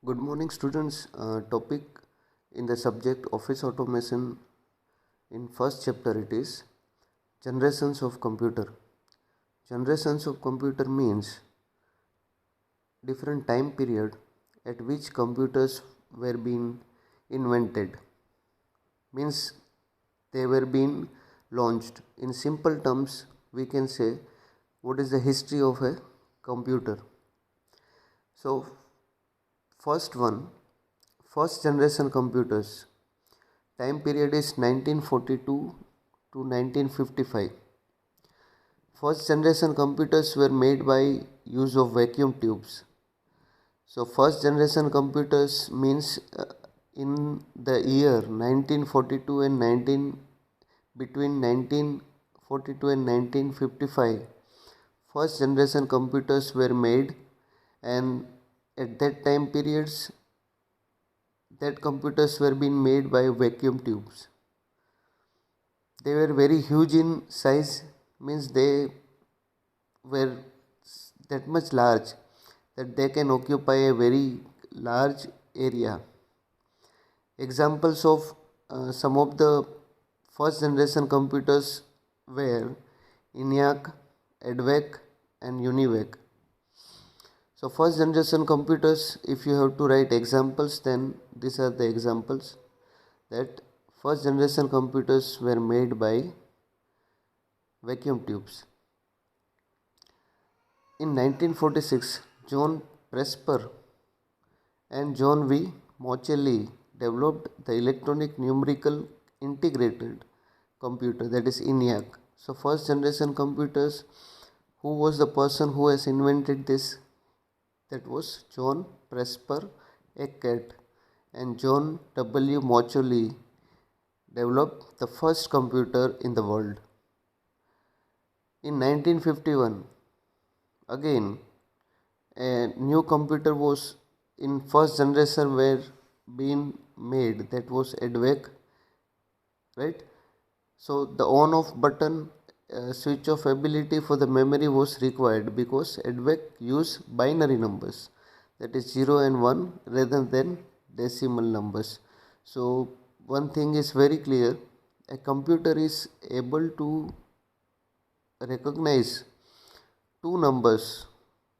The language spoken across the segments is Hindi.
Good morning, students. Topic in the subject office automation. In first chapter, it is generations of computer. Generations of computer means different time period at which computers were being invented. Means they were being launched. In simple terms, we can say what is the history of a computer. So, first one, first generation computers. Time period is 1942 to 1955. First generation computers were made by use of vacuum tubes. So first generation computers means in the year 1942 and 19 between 1942 and 1955, first generation computers were made, and at that time periods that computers were being made by vacuum tubes. They were very huge in size, means they were that much large that they can occupy a very large area. Examples of some of the first generation computers were ENIAC, EDVAC and UNIVAC. So first generation computers, if you have to write examples, then these are the examples that first generation computers were made by vacuum tubes. In 1946, John Presper and John V. Mocelli developed the electronic numerical integrated computer, that is ENIAC. So first generation computers, who was the person who has invented this? That was John Presper Eckert, and John W. Mocelli developed the first computer in the world. In 1951, again a new computer was in first generation were being made, that was EDVAC, right? So the on off button switch off ability for the memory was required because EDVAC use binary numbers, that is 0 and 1 rather than decimal numbers. So one thing is very clear, a computer is able to recognize two numbers,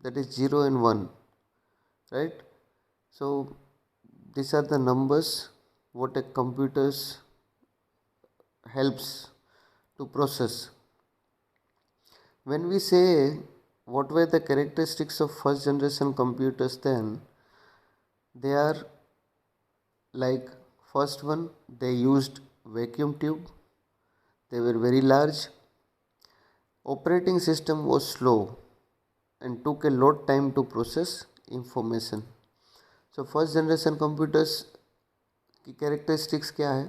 that is 0 and 1, right? So these are the numbers what a computers helps to process. When we say what were the characteristics of first generation computers, then they are like, first one, they used vacuum tube, they were very large, operating system was slow and took a lot time to process information. So first generation computers की कैरेक्टरिस्टिक्स क्या है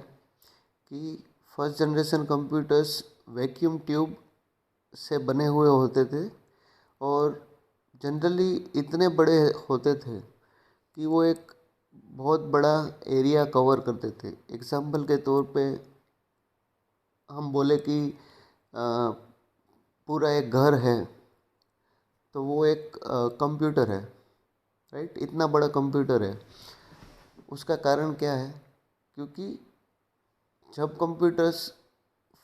कि first generation computers vacuum tube से बने हुए होते थे और जनरली इतने बड़े होते थे कि वो एक बहुत बड़ा एरिया कवर करते थे. एग्जाम्पल के तौर पे हम बोले कि पूरा एक घर है तो वो एक कंप्यूटर है, राइट. इतना बड़ा कंप्यूटर है. उसका कारण क्या है? क्योंकि जब कंप्यूटर्स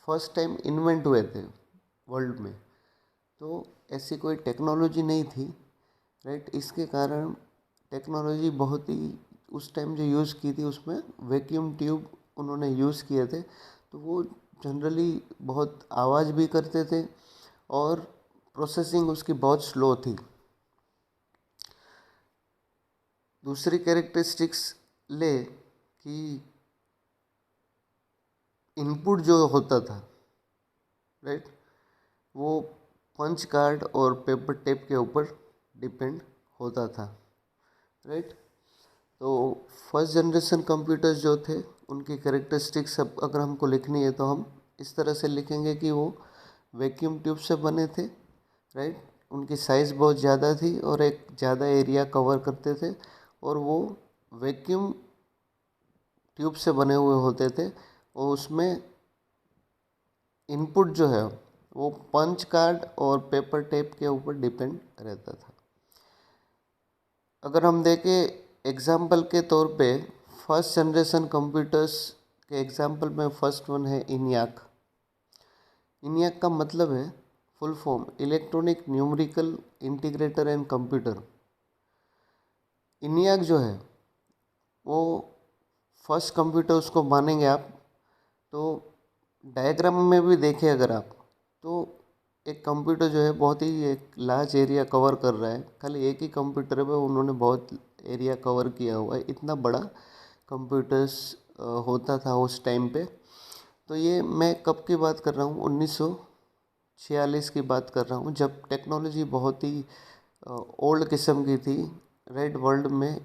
फर्स्ट टाइम इन्वेंट हुए थे वर्ल्ड में तो ऐसी कोई टेक्नोलॉजी नहीं थी, राइट. इसके कारण टेक्नोलॉजी बहुत ही उस टाइम जो यूज़ की थी उसमें वैक्यूम ट्यूब उन्होंने यूज़ किए थे, तो वो जनरली बहुत आवाज़ भी करते थे और प्रोसेसिंग उसकी बहुत स्लो थी. दूसरी कैरेक्टरिस्टिक्स ले कि इनपुट जो होता था, राइट, वो पंच कार्ड और पेपर टेप के ऊपर डिपेंड होता था, राइट. तो फर्स्ट जनरेशन कंप्यूटर्स जो थे उनकी कैरेक्टरिस्टिक्स अब अगर हमको लिखनी है तो हम इस तरह से लिखेंगे कि वो वैक्यूम ट्यूब से बने थे, राइट. उनकी साइज़ बहुत ज़्यादा थी और एक ज़्यादा एरिया कवर करते थे और वो वैक्यूम ट्यूब से बने हुए होते थे और उसमें इनपुट जो है वो पंच कार्ड और पेपर टेप के ऊपर डिपेंड रहता था. अगर हम देखें एग्जाम्पल के तौर पे फर्स्ट जनरेशन कंप्यूटर्स के एग्जाम्पल में फर्स्ट वन है इनियाक। इनियाक का मतलब है full form electronic numerical integrator and computer. इनियाक जो है वो फर्स्ट कंप्यूटर उसको मानेंगे आप, तो डायग्राम में भी देखें अगर आप, तो एक कंप्यूटर जो है बहुत ही एक लार्ज एरिया कवर कर रहा है। खाली एक ही कंप्यूटर में उन्होंने बहुत एरिया कवर किया हुआ है, इतना बड़ा कंप्यूटर्स होता था उस टाइम पे। तो ये मैं कब की बात कर रहा हूँ, 1946 की बात कर रहा हूँ, जब टेक्नोलॉजी बहुत ही ओल्ड किस्म की थी। राइट, वर्ल्ड में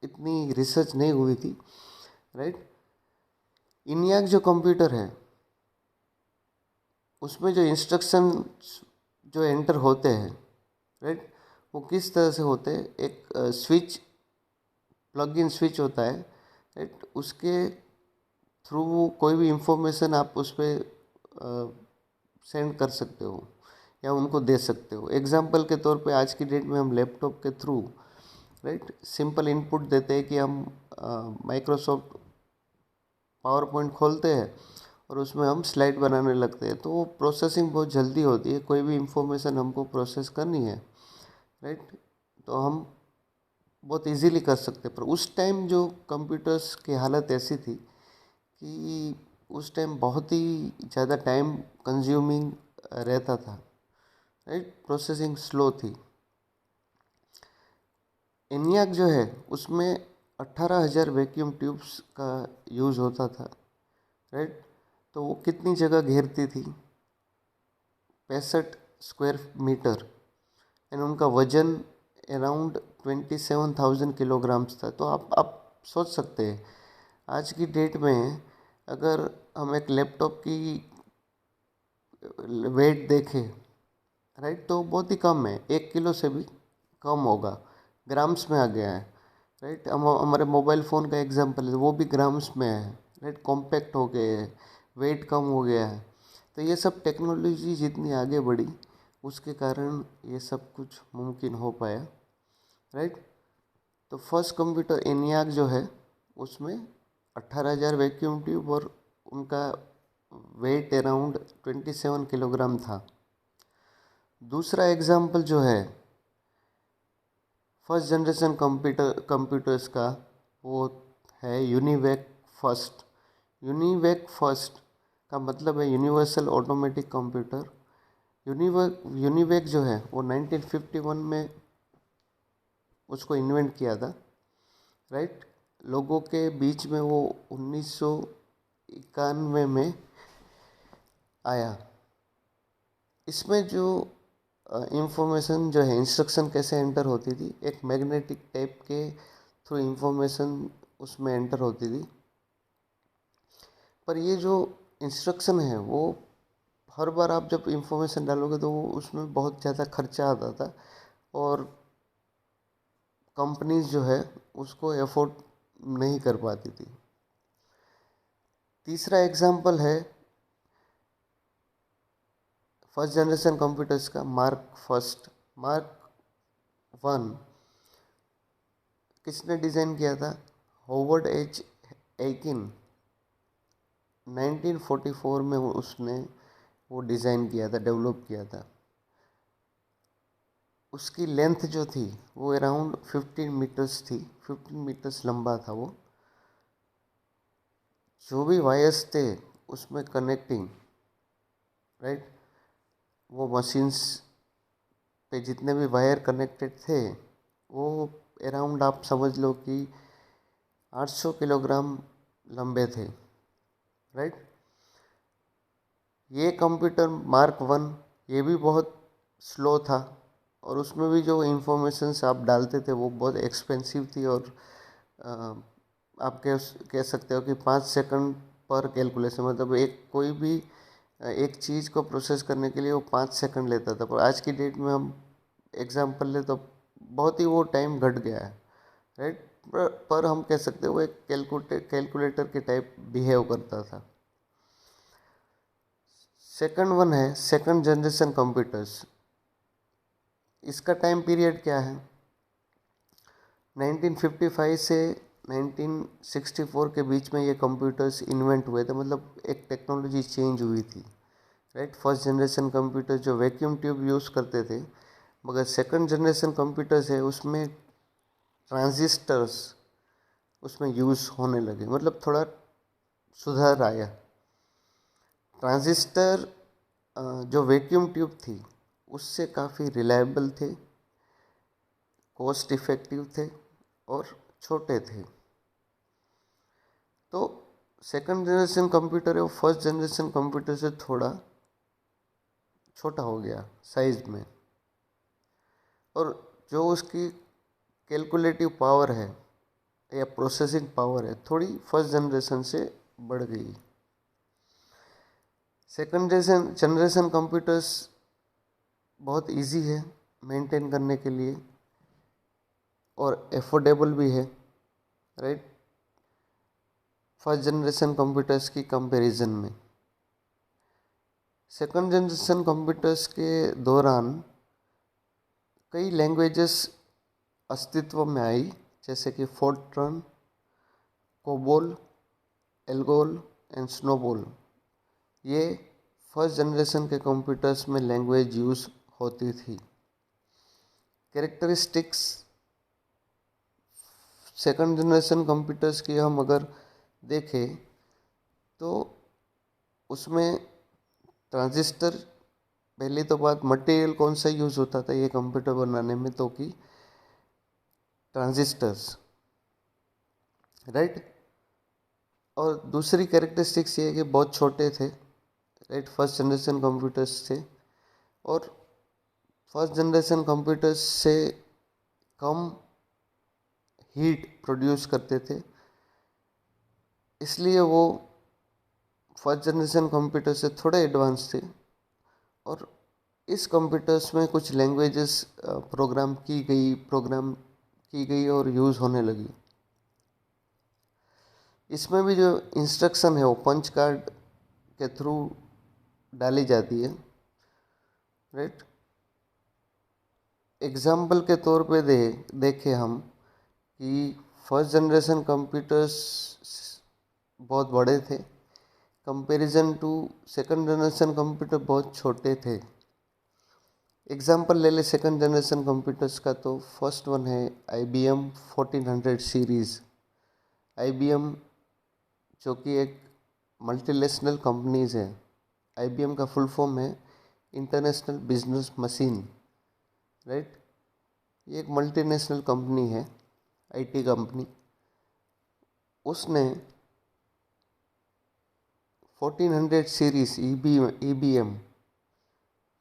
इतनी रिसर्च नहीं हुई थी। राइट, इनियाक जो कंप्यूटर है उसमें जो इंस्ट्रक्शन जो एंटर होते हैं, राइट, वो किस तरह से होते हैं। एक स्विच, प्लग इन स्विच होता है, राइट, उसके थ्रू कोई भी इंफॉर्मेशन आप उस पर सेंड कर सकते हो या उनको दे सकते हो। एग्जाम्पल के तौर पे आज की डेट में हम लैपटॉप के थ्रू, राइट, सिंपल इनपुट देते हैं कि हम माइक्रोसॉफ्ट पावर पॉइंट खोलते हैं और उसमें हम स्लाइड बनाने लगते हैं, तो वो प्रोसेसिंग बहुत जल्दी होती है। कोई भी इंफॉर्मेशन हमको प्रोसेस करनी है, राइट, तो हम बहुत इजीली कर सकते हैं। पर उस टाइम जो कंप्यूटर्स की हालत ऐसी थी कि उस टाइम बहुत ही ज़्यादा टाइम कंज्यूमिंग रहता था, राइट, प्रोसेसिंग स्लो थी। एनियाक जो है उसमें 18,000 वैक्यूम ट्यूब्स का यूज़ होता था, राइट। तो वो कितनी जगह घेरती थी, 65 स्क्वायर मीटर, एंड उनका वजन अराउंड 27,000 किलोग्राम्स था। तो आप सोच सकते हैं आज की डेट में अगर हम एक लैपटॉप की वेट देखें, राइट, तो बहुत ही कम है, 1 किलो से भी कम होगा, ग्राम्स में आ गया है। राइट, हम हमारे मोबाइल फ़ोन का एग्जांपल है, वो भी ग्राम्स में है। राइट, कॉम्पैक्ट हो गए हैं, वेट कम हो गया है। तो ये सब टेक्नोलॉजी जितनी आगे बढ़ी उसके कारण ये सब कुछ मुमकिन हो पाया। राइट, तो फर्स्ट कंप्यूटर एनियाक जो है उसमें 18,000 वैक्यूम ट्यूब और उनका वेट अराउंड 27 किलोग्राम था। दूसरा एग्जाम्पल जो है फर्स्ट जनरेशन कंप्यूटर्स का, वो है यूनिवेक फर्स्ट। यूनिवेक फर्स्ट का मतलब है यूनिवर्सल ऑटोमेटिक कंप्यूटर। यूनिवेक जो है वो 1951 में उसको इन्वेंट किया था। राइट, लोगों के बीच में वो 1991 में आया। इसमें जो इंफॉर्मेशन जो है, इंस्ट्रक्शन कैसे एंटर होती थी, एक मैग्नेटिक टेप के थ्रू इंफॉर्मेशन उसमें एंटर होती थी। पर ये जो इंस्ट्रक्शन है वो हर बार आप जब इंफॉर्मेशन डालोगे तो वो उसमें बहुत ज़्यादा खर्चा आता था और कंपनीज जो है उसको एफोर्ड नहीं कर पाती थी। तीसरा एग्जाम्पल है फर्स्ट जनरेशन कंप्यूटर्स का, मार्क 1 किसने डिज़ाइन किया था, होवर्ड एच एकिन। 1944 में उसने वो डिज़ाइन किया था, डेवलप किया था। उसकी लेंथ जो थी वो अराउंड 15 मीटर्स थी, 15 मीटर्स लंबा था वो। जो भी वायर्स थे उसमें कनेक्टिंग, राइट, वो मशीन्स पे जितने भी वायर कनेक्टेड थे वो अराउंड आप समझ लो कि 800 किलोग्राम लंबे थे। राइट, ये कंप्यूटर मार्क 1 ये भी बहुत स्लो था और उसमें भी जो इंफॉर्मेशंस आप डालते थे वो बहुत एक्सपेंसिव थी और आप कह सकते हो कि 5 सेकंड पर कैलकुलेशन, मतलब कोई भी एक चीज़ को प्रोसेस करने के लिए वो 5 सेकंड लेता था। पर आज की डेट में हम एग्जांपल ले तो बहुत ही वो टाइम घट गया है। राइट, पर हम कह सकते हैं वो एक कैलकुलेटर के टाइप बिहेव करता था। सेकंड वन है सेकंड जनरेशन कंप्यूटर्स। इसका टाइम पीरियड क्या है, 1955 से 1964 के बीच में ये कंप्यूटर्स इन्वेंट हुए थे, मतलब एक टेक्नोलॉजी चेंज हुई थी, राइट। फर्स्ट जनरेशन कंप्यूटर जो वैक्यूम ट्यूब यूज़ करते थे, मगर सेकंड जनरेशन कंप्यूटर्स है उसमें ट्रांजिस्टर्स उसमें यूज़ होने लगे, मतलब थोड़ा सुधार आया। ट्रांजिस्टर जो वैक्यूम ट्यूब थी उससे काफ़ी रिलायबल थे, कॉस्ट इफ़ेक्टिव थे और छोटे थे। तो सेकंड जनरेशन कंप्यूटर है वो फर्स्ट जनरेशन कंप्यूटर से थोड़ा छोटा हो गया साइज में, और जो उसकी कैलकुलेटिव पावर है या प्रोसेसिंग पावर है थोड़ी फर्स्ट जनरेशन से बढ़ गई। सेकंड जनरेशन कंप्यूटर्स बहुत इजी है मेंटेन करने के लिए और एफोर्डेबल भी है, राइट, फर्स्ट जनरेशन कंप्यूटर्स की कंपैरिजन में। सेकंड जनरेशन कंप्यूटर्स के दौरान कई लैंग्वेजेस अस्तित्व में आई, जैसे कि Fortran, COBOL, ALGOL and snowball. ये फर्स्ट जनरेशन के कंप्यूटर्स में लैंग्वेज यूज़ होती थी। कैरेक्टरिस्टिक्स सेकंड जनरेशन कंप्यूटर्स की हम अगर देखें तो उसमें ट्रांजिस्टर, पहली तो बात मटेरियल कौन सा यूज़ होता था ये कंप्यूटर बनाने में, तो कि ट्रांजिस्टर्स, राइट। और दूसरी कैरेक्टरिस्टिक्स ये है कि बहुत छोटे थे, राइट, फर्स्ट जनरेशन कंप्यूटर्स थे, और फर्स्ट जनरेशन कंप्यूटर्स से कम हीट प्रोड्यूस करते थे, इसलिए वो फर्स्ट जनरेशन कंप्यूटर से थोड़े एडवांस थे। और इस कंप्यूटर्स में कुछ लैंग्वेजेस प्रोग्राम की गई और यूज़ होने लगी। इसमें भी जो इंस्ट्रक्शन है वो पंच कार्ड के थ्रू डाली जाती है, राइट। एग्जाम्पल के तौर पे देखें हम कि फर्स्ट जनरेशन कंप्यूटर्स बहुत बड़े थे, comparison to second generation computer बहुत छोटे थे। एग्जाम्पल ले ले सेकंड जनरेशन कंप्यूटर्स का, तो फर्स्ट वन है IBM 1400 सीरीज़। IBM जो कि एक मल्टीनेशनल कंपनीज है, IBM का फुल फॉर्म है इंटरनेशनल बिजनेस मशीन, राइट। ये एक मल्टीनेशनल कंपनी है, IT कंपनी। उसने 1400 सीरीज EBM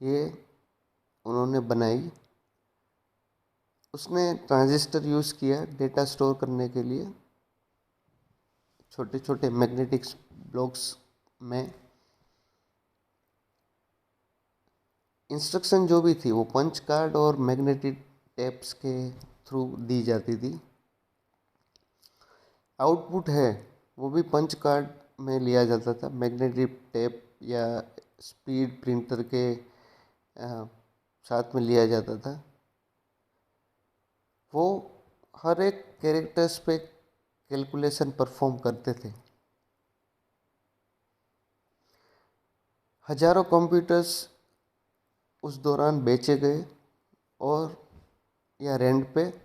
ये उन्होंने बनाई। उसने ट्रांजिस्टर यूज़ किया डेटा स्टोर करने के लिए, छोटे छोटे मैग्नेटिक ब्लॉक्स में। इंस्ट्रक्शन जो भी थी वो पंच कार्ड और मैग्नेटिक टेप्स के थ्रू दी जाती थी। आउटपुट है वो भी पंच कार्ड में लिया जाता था, मैग्नेटिक टेप या स्पीड प्रिंटर के साथ में लिया जाता था। वो हर एक कैरेक्टर्स पे कैलकुलेशन परफॉर्म करते थे। हजारों कंप्यूटर्स उस दौरान बेचे गए और या रेंट पे,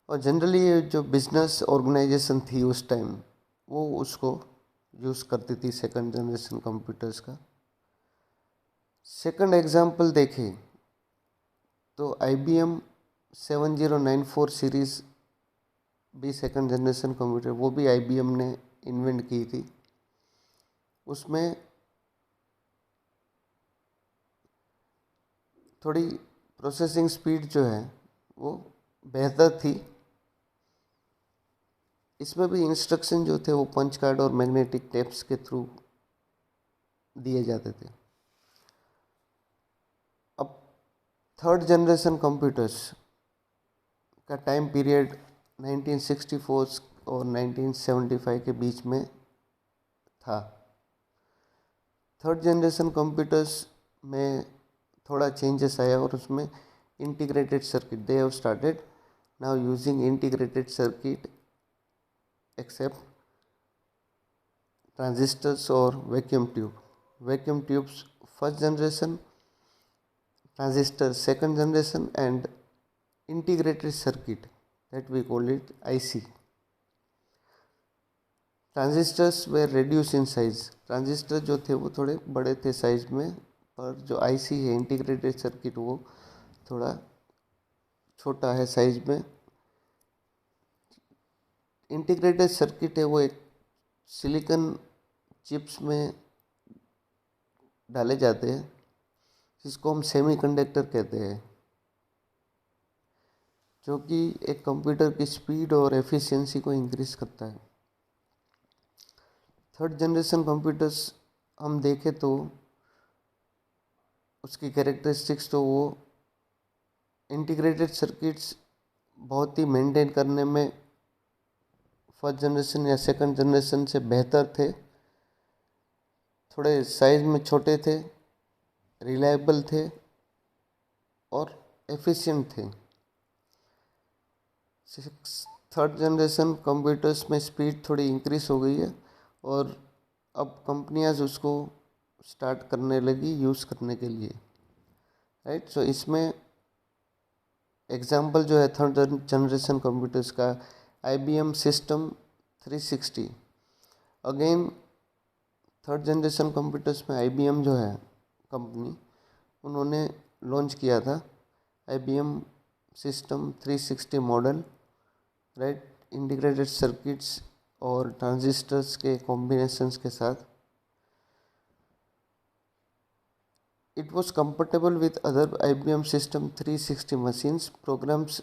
और जनरली ये जो बिजनेस ऑर्गेनाइजेशन थी उस टाइम वो उसको यूज़ करती थी सेकंड जनरेशन कंप्यूटर्स का। सेकंड एग्जांपल देखें तो IBM 7094 सीरीज़ भी सेकंड जनरेशन कंप्यूटर, वो भी IBM ने इन्वेंट की थी। उसमें थोड़ी प्रोसेसिंग स्पीड जो है वो बेहतर थी। इसमें भी इंस्ट्रक्शन जो थे वो पंच कार्ड और मैग्नेटिक टेप्स के थ्रू दिए जाते थे। अब थर्ड जनरेशन कंप्यूटर्स का टाइम पीरियड 1964 और 1975 के बीच में था। थर्ड जनरेशन कंप्यूटर्स में थोड़ा चेंजेस आया और उसमें integrated circuit they have started now using integrated circuit except transistors or vacuum tube. Vacuum tubes first generation, transistors second generation, and integrated circuit that we call it IC. Transistors way reduce in size, transistor जो थे वो थोड़े बड़े थे साइज में, पर जो आईसी है इंटीग्रेटेड सर्किट वो थोड़ा छोटा है साइज में। इंटीग्रेटेड सर्किट है वो एक सिलिकॉन चिप्स में डाले जाते हैं जिसको हम सेमीकंडक्टर कहते हैं, जो कि एक कंप्यूटर की स्पीड और एफिशिएंसी को इंक्रीज करता है। थर्ड जनरेशन कंप्यूटर्स हम देखें तो उसकी कैरेक्टरिस्टिक्स तो वो इंटीग्रेटेड सर्किट्स बहुत ही मेंटेन करने में फर्स्ट जनरेशन या सेकंड जनरेशन से बेहतर थे, थोड़े साइज में छोटे थे, रिलायबल थे और एफिशिएंट थे। थर्ड जनरेशन कंप्यूटर्स में स्पीड थोड़ी इंक्रीज हो गई है और अब कंपनियां उसको स्टार्ट करने लगी यूज़ करने के लिए, राइट। सो इसमें एग्जांपल जो है थर्ड जनरेशन कंप्यूटर्स का IBM system 360। Again third generation computers में IBM जो है कंपनी, उन्होंने लॉन्च किया था IBM system 360 model, right, integrated circuits और ट्रांजिस्टर्स के कॉम्बिनेशंस के साथ। It was compatible with other IBM system 360 machines. Programs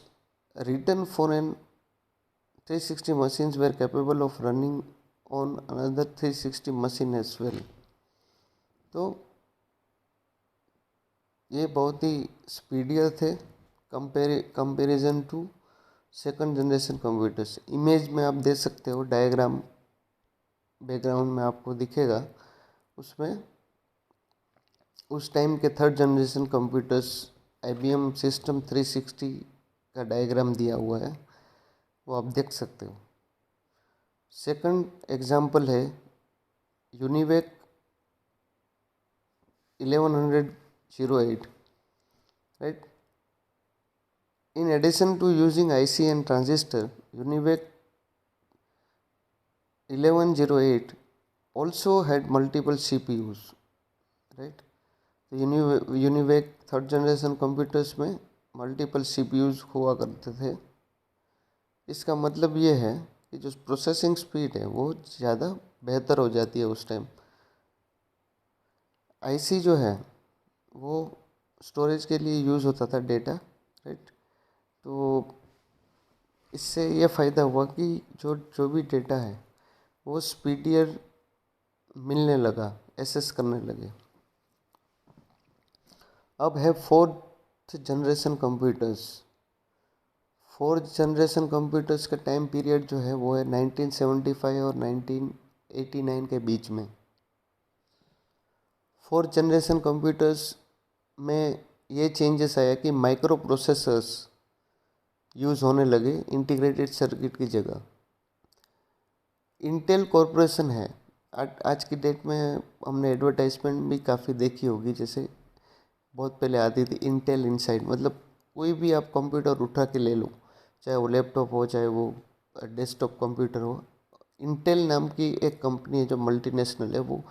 written for an 360 machines were capable of running on another 360 machine as well. तो ये बहुत ही स्पीडियर थे comparison to second generation computers. Image में आप देख सकते हो, डायग्राम बैकग्राउंड में आपको दिखेगा, उसमें उस टाइम के third generation computers IBM system 360 का डायग्राम दिया हुआ है, वो आप देख सकते हो। सेकंड एग्जांपल है UNIVAC 1108, right. In addition to using IC and transistor, UNIVAC 1108 also had multiple CPUs, right? तो UNIVAC थर्ड जनरेशन कंप्यूटर्स में मल्टीपल CPUs हुआ करते थे। इसका मतलब ये है कि जो प्रोसेसिंग स्पीड है वो ज़्यादा बेहतर हो जाती है उस टाइम। IC जो है वो स्टोरेज के लिए यूज़ होता था डेटा, राइट। तो इससे यह फ़ायदा हुआ कि जो भी डेटा है वो स्पीडियर मिलने लगा, एक्सेस करने लगे। अब है fourth generation computers. Fourth generation computers का टाइम पीरियड जो है वो है 1975 और 1989 के बीच में। फोर्थ जनरेशन कंप्यूटर्स में ये चेंजेस आया कि माइक्रो प्रोसेसर्स यूज़ होने लगे इंटीग्रेटेड सर्किट की जगह। इंटेल कॉरपोरेशन है, आज की डेट में हमने एडवर्टाइजमेंट भी काफ़ी देखी होगी, जैसे बहुत पहले आती थी इंटेल इनसाइड। मतलब कोई भी आप कंप्यूटर उठा के ले लो, चाहे वो लैपटॉप हो चाहे वो डेस्कटॉप कंप्यूटर हो, इंटेल नाम की एक कंपनी है जो मल्टीनेशनल है, वो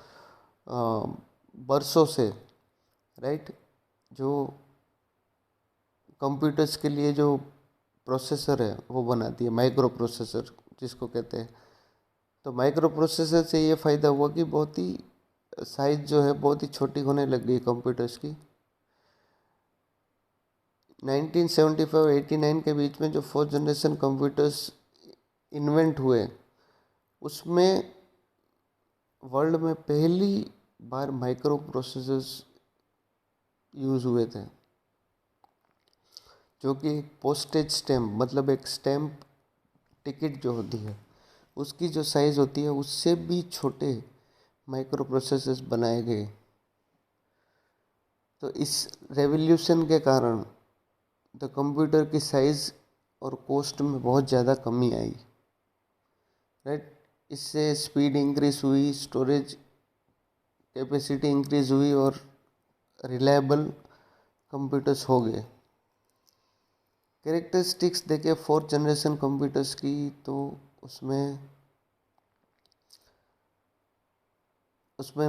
बरसों से, राइट, जो कंप्यूटर्स के लिए जो प्रोसेसर है वो बनाती है, माइक्रो प्रोसेसर जिसको कहते हैं। तो माइक्रो प्रोसेसर से ये फ़ायदा हुआ कि बहुत ही साइज़ जो है बहुत ही छोटी होने लग गई कंप्यूटर्स की। 1975 और 89 के बीच में जो फोर्थ जनरेशन कंप्यूटर्स इन्वेंट हुए, उसमें वर्ल्ड में पहली बार माइक्रो प्रोसेसर्स यूज़ हुए थे, जो कि पोस्टेज स्टैम्प, मतलब एक स्टैम्प टिकट जो होती है उसकी जो साइज़ होती है उससे भी छोटे माइक्रो प्रोसेसर्स बनाए गए। तो इस रेवोल्यूशन के कारण द कंप्यूटर की साइज़ और कॉस्ट में बहुत ज़्यादा कमी आई, राइट। इससे स्पीड इंक्रीज हुई, स्टोरेज कैपेसिटी इंक्रीज हुई और रिलायबल कंप्यूटर्स हो गए। कैरेक्टरिस्टिक्स देखें फोर्थ जनरेशन कंप्यूटर्स की, तो उसमें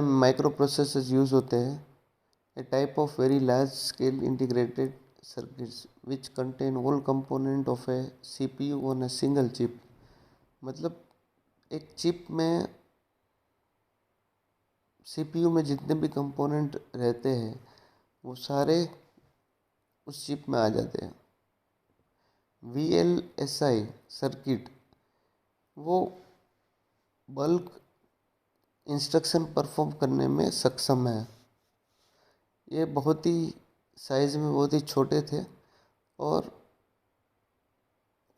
माइक्रो प्रोसेसर्स यूज़ होते हैं, a type of very large scale integrated circuits which contain all component of a CPU on a single chip. मतलब एक चिप में, सीपीयू में जितने भी कंपोनेंट रहते हैं वो सारे उस चिप में आ जाते हैं। VLSI सर्किट वो बल्क इंस्ट्रक्शन परफॉर्म करने में सक्षम है। ये बहुत ही साइज़ में बहुत ही छोटे थे और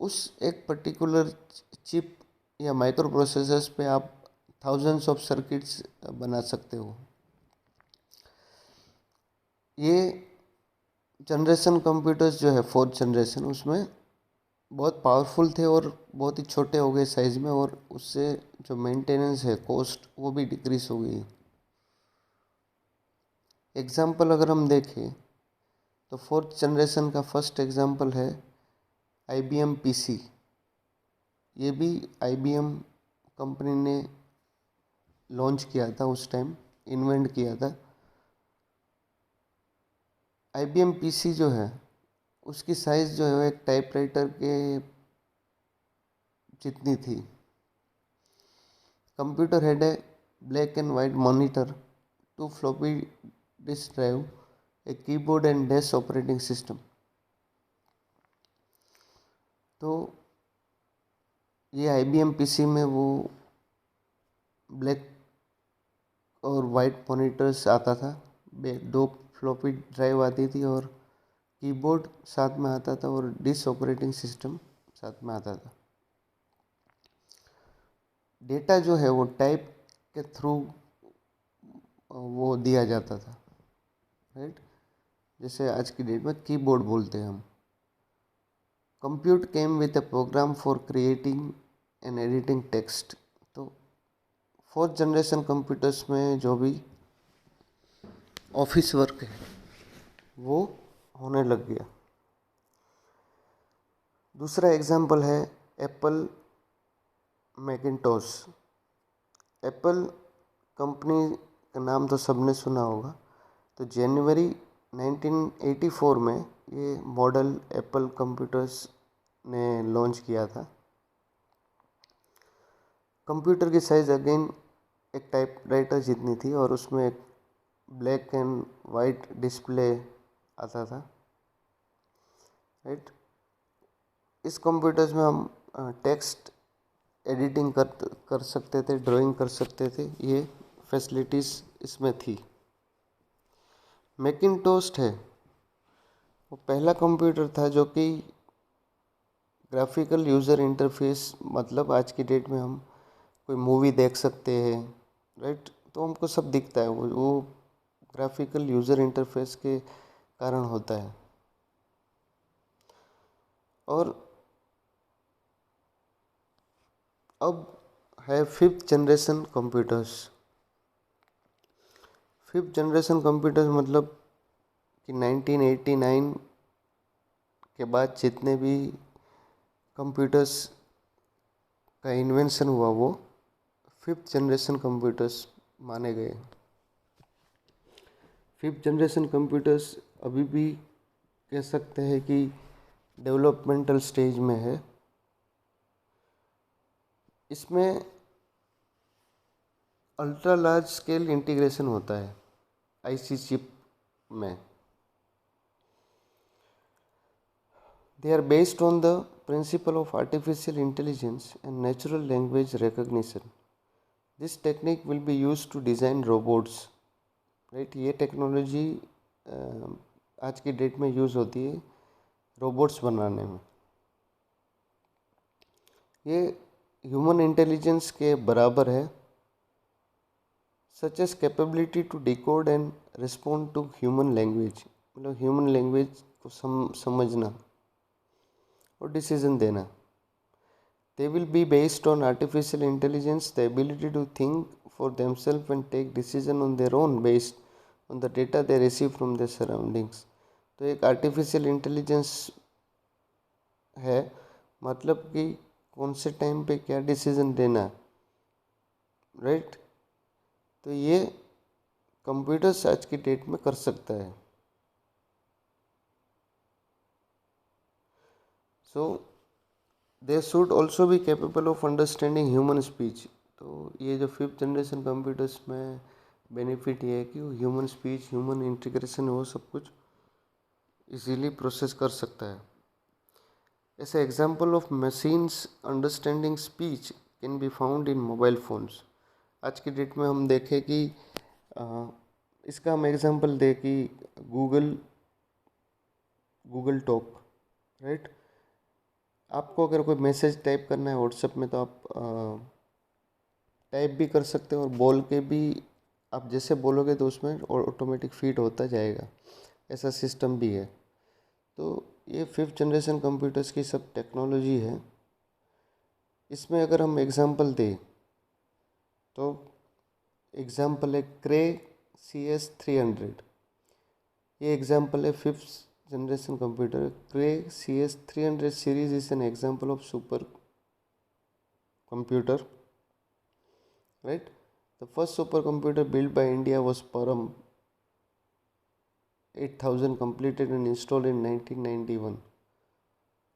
उस एक पर्टिकुलर चिप या माइक्रो प्रोसेसर्स पे आप थाउजेंड्स ऑफ सर्किट्स बना सकते हो। ये जनरेशन कंप्यूटर्स जो है फोर्थ जनरेशन, उसमें बहुत पावरफुल थे और बहुत ही छोटे हो गए साइज़ में, और उससे जो मेंटेनेंस है, कॉस्ट, वो भी डिक्रीज हो गई। एग्जाम्पल अगर हम देखें तो फोर्थ जनरेशन का फर्स्ट एग्जाम्पल है IBM PC। ये भी IBM कंपनी ने लॉन्च किया था, उस टाइम इन्वेंट किया था। IBM PC जो है उसकी साइज़ जो है वो एक टाइपराइटर के जितनी थी। Computer had a black and white monitor, 2 floppy disk drive, a keyboard and dash operating system. तो ये IBM PC में वो ब्लैक और वाइट मॉनिटर्स आता था, 2 फ्लॉपी ड्राइव आती थी और कीबोर्ड साथ में आता था और डिस्क ऑपरेटिंग सिस्टम साथ में आता था। डेटा जो है वो टाइप के थ्रू वो दिया जाता था, राइट। जैसे आज की डेट में कीबोर्ड बोलते हैं हम। Compute came with a program for creating and editing text. तो फोर्थ जनरेशन कंप्यूटर्स में जो भी ऑफिस वर्क है वो होने लग गया। दूसरा एग्जाम्पल है एप्पल मैकिन्टॉश। एप्पल कंपनी का नाम तो सबने सुना होगा। तो जनवरी 1984 में ये मॉडल एप्पल कंप्यूटर्स ने लॉन्च किया था। कंप्यूटर की साइज़ अगेन एक टाइपराइटर जितनी थी और उसमें एक ब्लैक एंड वाइट डिस्प्ले आता था, राइट। इस कंप्यूटर्स में हम टेक्स्ट एडिटिंग कर सकते थे, ड्राइंग कर सकते थे, ये फैसिलिटीज़ इसमें थी। मैकिन्टॉश है वो पहला कंप्यूटर था जो कि ग्राफिकल यूज़र इंटरफेस, मतलब आज की डेट में हम कोई मूवी देख सकते हैं, राइट, तो हमको सब दिखता है, वो ग्राफिकल यूज़र इंटरफेस के कारण होता है। और अब है fifth generation computers. Fifth generation computers मतलब कि 1989 के बाद जितने भी कंप्यूटर्स का इन्वेंशन हुआ वो फिफ्थ जनरेशन कंप्यूटर्स माने गए। फिफ्थ जनरेशन कंप्यूटर्स अभी भी कह सकते हैं कि डेवलपमेंटल स्टेज में है। इसमें अल्ट्रा लार्ज स्केल इंटीग्रेशन होता है IC चिप में। They are based on the principle of artificial intelligence and natural language recognition. This technique will be used to design robots. Right, ये टेक्नोलॉजी आज की डेट में यूज़ होती है रोबोट्स बनाने में। ये ह्यूमन इंटेलिजेंस के बराबर है, such as capability to decode and respond to human language, मतलब ह्यूमन लैंग्वेज को समझना। और डिसीजन देना। They will be based on artificial intelligence, the ability to think for themselves and take decision on their own based on the data they receive from their surroundings. तो एक आर्टिफिशियल इंटेलिजेंस है, मतलब कि कौन से टाइम पे क्या डिसीजन देना, राइट। तो ये कंप्यूटर्स आज की डेट में कर सकता है। So they should also be capable of understanding human speech. तो ये जो 5th जनरेशन कंप्यूटर्स में बेनिफिट ये है कि वो ह्यूमन स्पीच, ह्यूमन इंटीग्रेशन, वो सब कुछ इजीली प्रोसेस कर सकता है। ऐसे example of machines understanding speech can be found in mobile phones. आज की डेट में हम देखें कि इसका हम एग्जांपल दें कि गूगल टॉक, राइट। आपको अगर कोई मैसेज टाइप करना है व्हाट्सएप में तो आप टाइप भी कर सकते हो और बोल के भी आप जैसे बोलोगे तो उसमें ऑटोमेटिक फीड होता जाएगा, ऐसा सिस्टम भी है। तो ये 5th जनरेशन कंप्यूटर्स की सब टेक्नोलॉजी है। इसमें अगर हम एग्जांपल दें तो एग्जांपल है क्रे CS300। ये एग्जांपल है 5th generation computer. Cray CS300 series is an example of super computer, right? The first supercomputer built by India was Param 8000, completed and installed in 1991,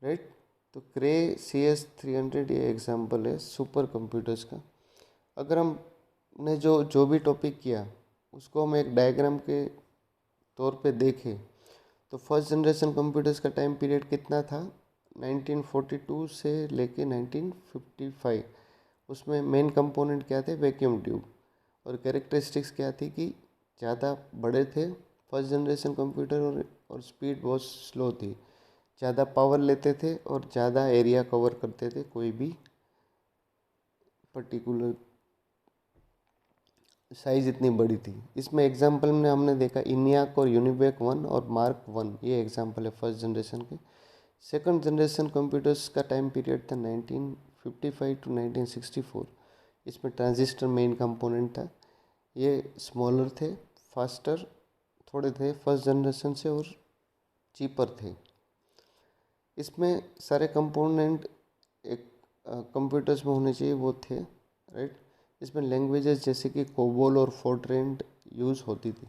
right? तो क्रे CS300 ये एग्जांपल है सुपर कंप्यूटर्स का। अगर हमने जो भी टॉपिक किया उसको हम एक डायग्राम के तौर पे देखें तो फर्स्ट जनरेशन कंप्यूटर्स का टाइम पीरियड कितना था, 1942 से लेके 1955। उसमें मेन कंपोनेंट क्या थे, वैक्यूम ट्यूब। और कैरेक्टरिस्टिक्स क्या थी कि ज़्यादा बड़े थे फर्स्ट जनरेशन कंप्यूटर और स्पीड बहुत स्लो थी, ज़्यादा पावर लेते थे और ज़्यादा एरिया कवर करते थे कोई भी पर्टिकुलर साइज़ इतनी बड़ी थी। इसमें एग्जाम्पल में हमने देखा इनियाक और यूनिवेक 1 और मार्क 1, ये एग्जाम्पल है फर्स्ट जनरेशन के। सेकंड जनरेशन कंप्यूटर्स का टाइम पीरियड था 1955 टू 1964। इसमें ट्रांजिस्टर मेन कंपोनेंट था। ये स्मॉलर थे, फास्टर थोड़े थे फर्स्ट जनरेशन से और चीपर थे। इसमें सारे कंपोनेंट एक कंप्यूटर्स में होने चाहिए वो थे, राइट। इसमें लैंग्वेजेस जैसे कि कोबोल और फोर्ट्रेन यूज़ होती थी।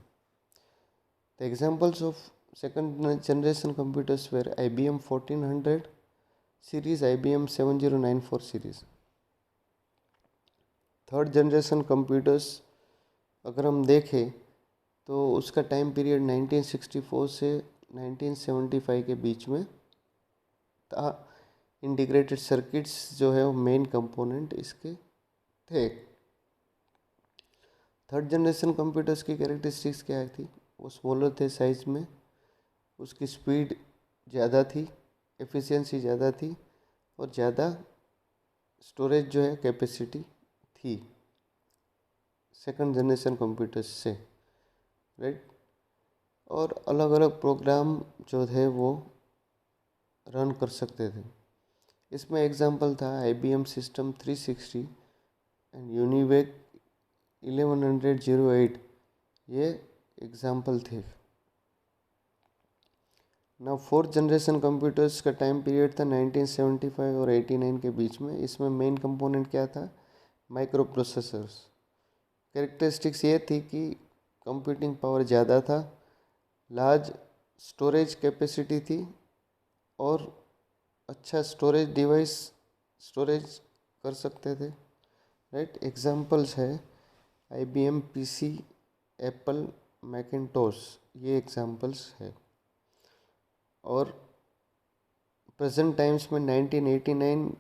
The examples of second generation computers were IBM 1400 series, IBM 7094 series. Third generation computers अगर हम देखें तो उसका टाइम पीरियड 1964 से 1975 के बीच में था। इंटीग्रेटेड सर्किट्स जो है वो मेन कंपोनेंट इसके थे। थर्ड जनरेशन कंप्यूटर्स की कैरेक्टरिस्टिक्स क्या थी, वो स्मॉलर थे साइज में, उसकी स्पीड ज़्यादा थी, एफिशिएंसी ज़्यादा थी और ज़्यादा स्टोरेज जो है कैपेसिटी थी सेकंड जनरेशन कंप्यूटर्स से, राइट। और अलग अलग प्रोग्राम जो थे वो रन कर सकते थे। इसमें एग्जांपल था IBM सिस्टम 360 एंड यूनिवेक 1108, ये एग्जांपल थे। ना फोर्थ जनरेशन कंप्यूटर्स का टाइम पीरियड था 1975 और 89 के बीच में। इसमें मेन कंपोनेंट क्या था, माइक्रो प्रोसेसर्स। कैरेक्टरिस्टिक्स ये थी कि कंप्यूटिंग पावर ज़्यादा था, लार्ज स्टोरेज कैपेसिटी थी और अच्छा स्टोरेज डिवाइस स्टोरेज कर सकते थे, राइट। एग्जांपल्स है IBM PC, एप्पल मैकिन्टोश, ये एग्जांपल्स है। और प्रेजेंट टाइम्स में 1989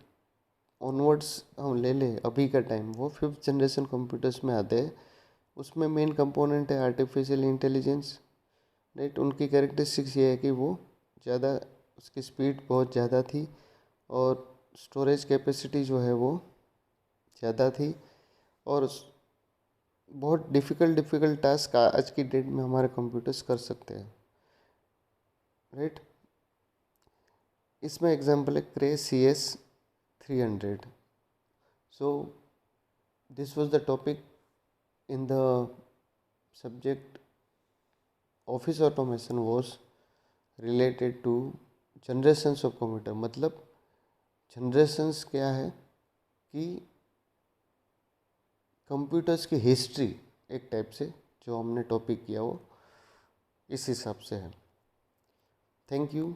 ऑनवर्ड्स हम ले लें अभी का टाइम, वो 5th जनरेशन कंप्यूटर्स में आते हैं। उसमें मेन कंपोनेंट है आर्टिफिशियल इंटेलिजेंस, राइट। उनकी कैरेक्टरिस्टिक्स ये है कि वो ज़्यादा, उसकी स्पीड बहुत ज़्यादा थी और स्टोरेज कैपेसिटी जो है वो ज़्यादा थी और बहुत डिफ़िकल्ट टास्क आज की डेट में हमारे कंप्यूटर्स कर सकते हैं, राइट। इसमें एग्जांपल है Cray CS300. So this was the topic in the subject office automation was related to generations of computer. मतलब जनरेशंस क्या है कि कंप्यूटर्स की हिस्ट्री एक टाइप से जो हमने टॉपिक किया वो इस हिसाब से है. Thank you.